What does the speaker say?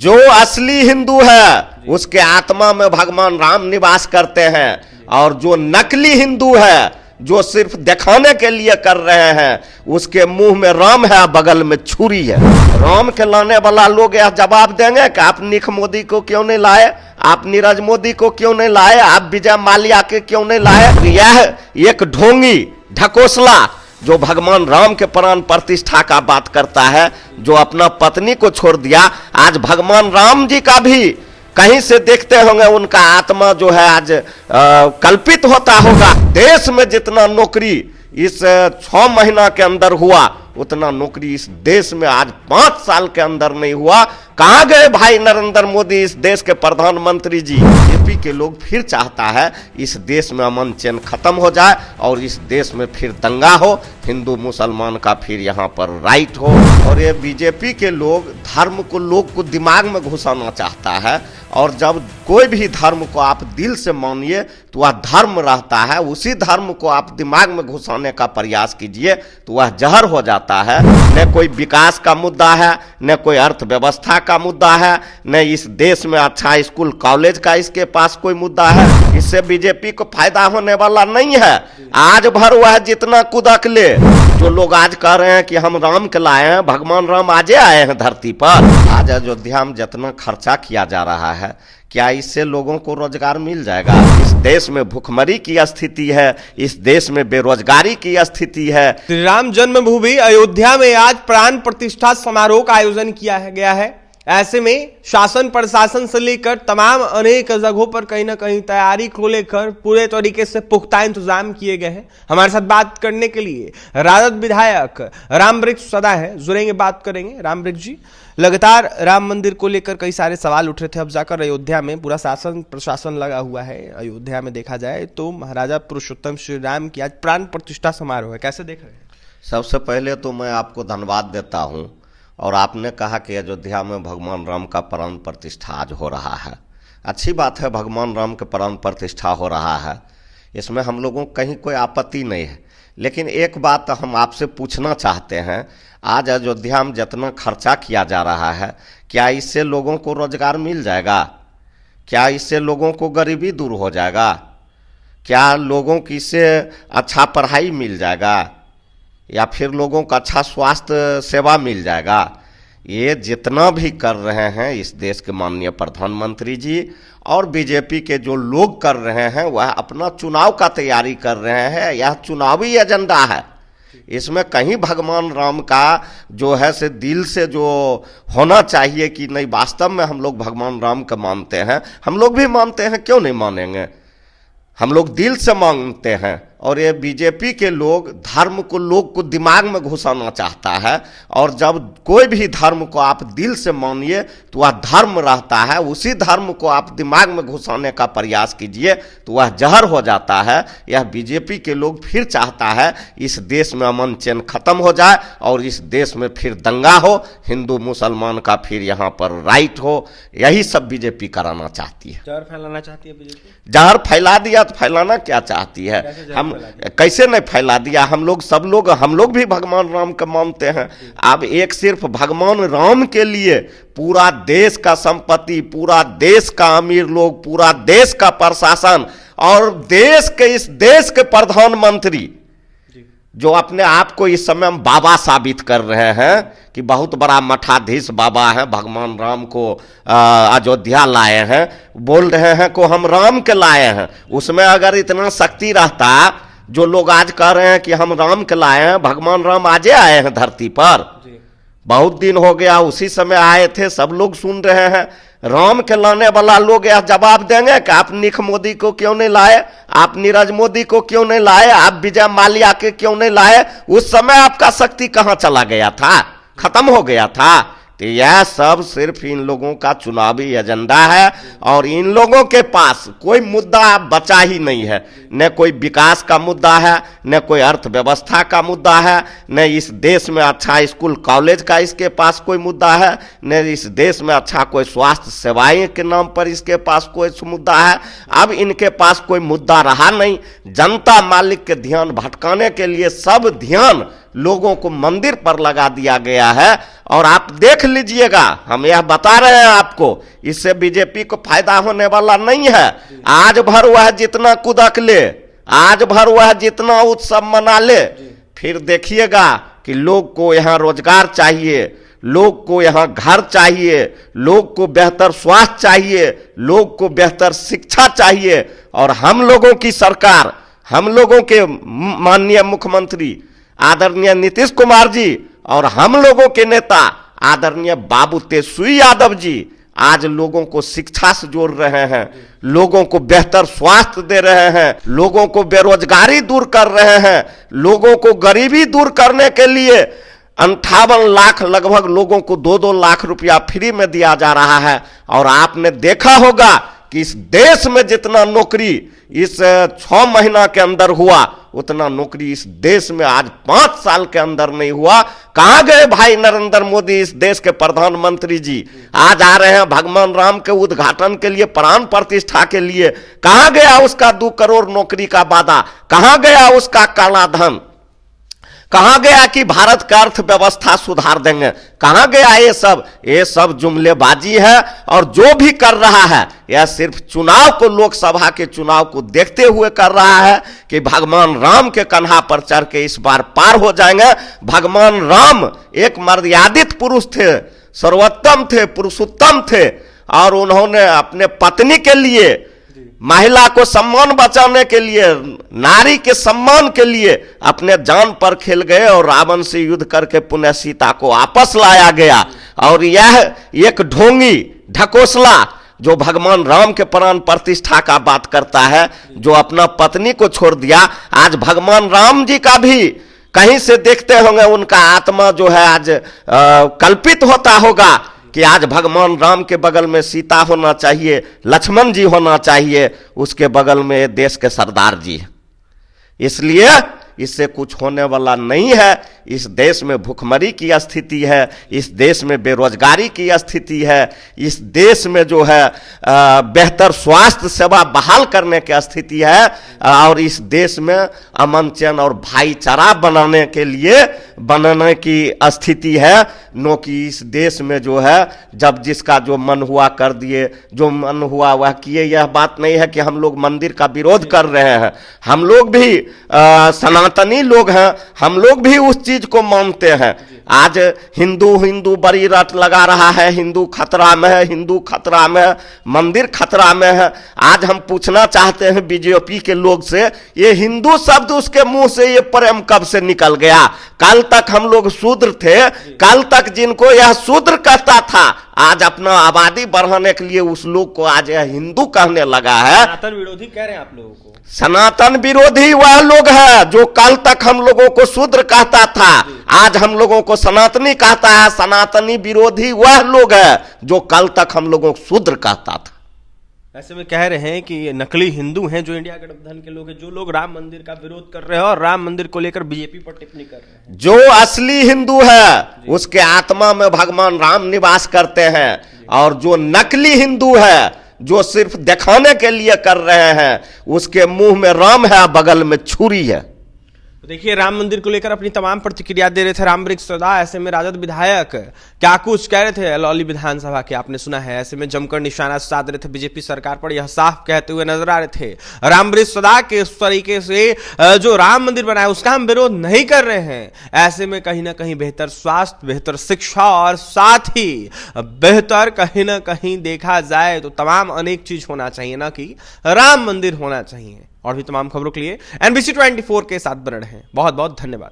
जो असली हिंदू है उसके आत्मा में भगवान राम निवास करते हैं, और जो नकली हिंदू है जो सिर्फ दिखाने के लिए कर रहे हैं उसके मुंह में राम है, बगल में छुरी है। राम के लाने वाला लोग यह जवाब देंगे कि आप निख मोदी को क्यों नहीं लाए, आप नीरज मोदी को क्यों नहीं लाए, आप विजय माल्या के क्यों नहीं लाए। यह एक ढोंगी ढकोसला जो भगवान राम के प्राण प्रतिष्ठा का बात करता है, जो अपना पत्नी को छोड़ दिया, आज भगवान राम जी का भी कहीं से देखते होंगे उनका आत्मा जो है आज कल्पित होता होगा। देश में जितना नौकरी इस 6 महीना के अंदर हुआ उतना नौकरी इस देश में आज 5 साल के अंदर नहीं हुआ। कहां गए भाई नरेंद्र मोदी, इस देश के प्रधानमंत्री जी। बीजेपी के लोग फिर चाहता है इस देश में अमन चैन खत्म हो जाए और इस देश में फिर दंगा हो, हिंदू मुसलमान का फिर यहाँ पर राइट हो। और ये बीजेपी के लोग धर्म को लोग को दिमाग में घुसाना चाहता है, और जब कोई भी धर्म को आप दिल से मानिए तो वह धर्म रहता है, उसी धर्म को आप दिमाग में घुसाने का प्रयास कीजिए तो वह जहर हो जाता है। न कोई विकास का मुद्दा है, न कोई अर्थव्यवस्था का मुद्दा है, न इस देश में अच्छा स्कूल कॉलेज का इसके पास कोई मुद्दा है। इससे बीजेपी को फायदा होने वाला नहीं है। आज भर वह जितना कुदक ले, जो लोग आज कह रहे हैं कि हम राम के लाए हैं, भगवान राम आजे आए हैं धरती पर। आज अयोध्या में जितना खर्चा किया जा रहा है, क्या इससे लोगों को रोजगार मिल जाएगा? इस देश में भुखमरी की स्थिति है, इस देश में बेरोजगारी की स्थिति है। श्री राम जन्मभूमि अयोध्या में आज प्राण प्रतिष्ठा समारोह का आयोजन किया गया है। ऐसे में शासन प्रशासन से लेकर तमाम अनेक जगहों पर कहीं ना कहीं तैयारी को लेकर पूरे तरीके से पुख्ता इंतजाम किए गए हैं। हमारे साथ बात करने के लिए राजद विधायक रामवृक्ष सदा है, जुड़ेंगे, बात करेंगे। रामवृक्ष जी, लगातार राम मंदिर को लेकर कई सारे सवाल उठ रहे थे। अब जाकर अयोध्या में पूरा शासन प्रशासन लगा हुआ है। अयोध्या में देखा जाए तो महाराजा पुरुषोत्तम श्री राम की आज प्राण प्रतिष्ठा समारोह है, कैसे देख रहे हैं? सबसे पहले तो मैं आपको धन्यवाद देता हूँ, और आपने कहा कि अयोध्या में भगवान राम का प्राण प्रतिष्ठा आज हो रहा है। अच्छी बात है, भगवान राम के प्राण प्रतिष्ठा हो रहा है, इसमें हम लोगों को कहीं कोई आपत्ति नहीं है। लेकिन एक बात हम आपसे पूछना चाहते हैं, आज अयोध्या में जितना खर्चा किया जा रहा है, क्या इससे लोगों को रोजगार मिल जाएगा? क्या इससे लोगों को गरीबी दूर हो जाएगा? क्या लोगों की इससे अच्छा पढ़ाई मिल जाएगा, या फिर लोगों को अच्छा स्वास्थ्य सेवा मिल जाएगा? ये जितना भी कर रहे हैं इस देश के माननीय प्रधानमंत्री जी और बीजेपी के जो लोग कर रहे हैं, वह अपना चुनाव का तैयारी कर रहे हैं। यह चुनावी एजेंडा है, इसमें कहीं भगवान राम का जो है से दिल से जो होना चाहिए कि नहीं, वास्तव में हम लोग भगवान राम का मानते हैं। हम लोग भी मानते हैं, क्यों नहीं मानेंगे, हम लोग दिल से मानते हैं। और ये बीजेपी के लोग धर्म को लोग को दिमाग में घुसाना चाहता है, और जब कोई भी धर्म को आप दिल से मानिए तो वह धर्म रहता है, उसी धर्म को आप दिमाग में घुसाने का प्रयास कीजिए तो वह जहर हो जाता है। यह बीजेपी के लोग फिर चाहता है इस देश में अमन चैन खत्म हो जाए और इस देश में फिर दंगा हो, हिंदू मुसलमान का फिर यहाँ पर राइट हो। यही सब बीजेपी कराना चाहती है। जहर फैलाना चाहती है बीजेपी। जहर फैला दिया तो फैलाना क्या चाहती है? हम कैसे नहीं फैला दिया? हम लोग भी भगवान राम का मानते हैं। अब एक सिर्फ भगवान राम के लिए पूरा देश का संपत्ति, पूरा देश का अमीर लोग, पूरा देश का प्रशासन और इस देश के प्रधानमंत्री जो अपने आप को इस समय बाबा साबित कर रहे हैं कि बहुत बड़ा मठाधीश बाबा है, भगवान राम को अयोध्या लाए हैं, बोल रहे हैं को हम राम के लाए हैं। उसमें अगर इतना शक्ति रहता, जो लोग आज कह रहे हैं कि हम राम के लाए हैं, भगवान राम आजे आए हैं धरती पर, बहुत दिन हो गया, उसी समय आए थे, सब लोग सुन रहे हैं। राम के लाने वाला लोग यह जवाब देंगे कि आप निख मोदी को क्यों नहीं लाए, आप नीरज मोदी को क्यों नहीं लाए, आप विजय माल्या के क्यों नहीं लाए? उस समय आपका शक्ति कहां चला गया था, खत्म हो गया था। तो यह सब सिर्फ इन लोगों का चुनावी एजेंडा है, और इन लोगों के पास कोई मुद्दा बचा ही नहीं है। न कोई विकास का मुद्दा है, न कोई अर्थव्यवस्था का मुद्दा है, न इस देश में अच्छा स्कूल कॉलेज का इसके पास कोई मुद्दा है, न इस देश में अच्छा कोई स्वास्थ्य सेवाएं के नाम पर इसके पास कोई मुद्दा है। अब इनके पास कोई मुद्दा रहा नहीं। जनता मालिक के ध्यान भटकाने के लिए सब ध्यान लोगों को मंदिर पर लगा दिया गया है। और आप देख लीजिएगा, हम यह बता रहे हैं आपको, इससे बीजेपी को फायदा होने वाला नहीं है। आज भर वह जितना कुदक ले, आज भर वह जितना उत्सव मना ले, फिर देखिएगा कि लोग को यहाँ रोजगार चाहिए, लोग को यहाँ घर चाहिए, लोग को बेहतर स्वास्थ्य चाहिए, लोग को बेहतर शिक्षा चाहिए। और हम लोगों की सरकार, हम लोगों के माननीय मुख्यमंत्री आदरणीय नीतीश कुमार जी और हम लोगों के नेता आदरणीय बाबू तेजस्वी यादव जी आज लोगों को शिक्षा से जोड़ रहे हैं, लोगों को बेहतर स्वास्थ्य दे रहे हैं, लोगों को बेरोजगारी दूर कर रहे हैं, लोगों को गरीबी दूर करने के लिए 58 लाख लगभग लोगों को 2-2 लाख रुपया फ्री में दिया जा रहा है। और आपने देखा होगा कि इस देश में जितना नौकरी इस 6 महीना के अंदर हुआ, उतना नौकरी इस देश में आज 5 साल के अंदर नहीं हुआ। कहां गए भाई नरेंद्र मोदी, इस देश के प्रधानमंत्री जी? आज आ रहे हैं भगवान राम के उद्घाटन के लिए, प्राण प्रतिष्ठा के लिए। कहां गया उसका 2 करोड़ नौकरी का वादा? कहां गया उसका काला धन? कहां गया कि भारत का अर्थव्यवस्था सुधार देंगे? कहां गया ये सब जुमलेबाजी है। और जो भी कर रहा है यह सिर्फ चुनाव को, लोकसभा के चुनाव को देखते हुए कर रहा है कि भगवान राम के कन्हा पर चढ़ के इस बार पार हो जाएंगे। भगवान राम एक मर्यादित पुरुष थे, सर्वोत्तम थे, पुरुषोत्तम थे, और उन्होंने अपने पत्नी के लिए, महिला को सम्मान बचाने के लिए, नारी के सम्मान के लिए अपने जान पर खेल गए और रावण से युद्ध करके पुनः सीता को वापस लाया गया। और यह एक ढोंगी ढकोसला जो भगवान राम के प्राण प्रतिष्ठा का बात करता है, जो अपना पत्नी को छोड़ दिया, आज भगवान राम जी का भी कहीं से देखते होंगे उनका आत्मा जो है आज कल्पित होता होगा कि आज भगवान राम के बगल में सीता होना चाहिए, लक्ष्मण जी होना चाहिए, उसके बगल में देश के सरदार जी। इसलिए इससे कुछ होने वाला नहीं है। इस देश में भूखमरी की स्थिति है, इस देश में बेरोजगारी की स्थिति है, इस देश में जो है बेहतर स्वास्थ्य सेवा बहाल करने की स्थिति है, और इस देश में अमन चैन और भाईचारा बनाने की स्थिति है। नो कि इस देश में जो है जब जिसका जो मन हुआ कर दिए, जो मन हुआ वह किए। यह बात नहीं है कि हम लोग मंदिर का विरोध कर रहे हैं, हम लोग भी सनातनी लोग हैं, हम लोग भी उस चीज को मानते हैं। आज हिंदू बड़ी रट लगा रहा है, हिंदू खतरा में है, हिंदू खतरा में है, मंदिर खतरा में है। आज हम पूछना चाहते हैं बीजेपी के लोग से, ये हिंदू शब्द उसके मुंह से ये प्रेम कब से निकल गया? कल तक हम लोग शूद्र थे, कल तक जिनको यह शूद्र कहता था, आज अपना आबादी बढ़ाने के लिए उस लोग को आज यह हिंदू कहने लगा है। सनातन विरोधी कह रहे हैं आप लोगों को। सनातन विरोधी वह लोग है जो कल तक हम लोगों को शूद्र कहता था, आज हम लोगों को सनातनी कहता है। सनातनी विरोधी वह लोग है जो कल तक हम लोगों को शूद्र कहता था। ऐसे में कह रहे हैं कि ये नकली हिंदू हैं जो इंडिया गठबंधन के लोग हैं, जो लोग राम मंदिर का विरोध कर रहे हैं और राम मंदिर को लेकर बीजेपी पर टिप्पणी कर रहे हैं। जो असली हिंदू है उसके आत्मा में भगवान राम निवास करते हैं, और जो नकली हिंदू है, जो सिर्फ दिखाने के लिए कर रहे हैं, उसके मुंह में राम है, बगल में छुरी है। देखिए, राम मंदिर को लेकर अपनी तमाम प्रतिक्रिया दे रहे थे रामवृक्ष सदा। ऐसे में राजद विधायक क्या कुछ कह रहे थे अलौली विधानसभा के, आपने सुना है। ऐसे में जमकर निशाना साध रहे थे बीजेपी सरकार पर, यह साफ कहते हुए नजर आ रहे थे रामवृक्ष सदा के इस तरीके से जो राम मंदिर बनाया उसका हम विरोध नहीं कर रहे हैं। ऐसे में कहीं ना कहीं बेहतर स्वास्थ्य, बेहतर शिक्षा और साथ ही बेहतर कहीं ना कहीं देखा जाए तो तमाम अनेक चीज होना चाहिए, ना कि राम मंदिर होना चाहिए। और भी तमाम खबरों के लिए NBC 24 के साथ बने रहें। बहुत बहुत धन्यवाद।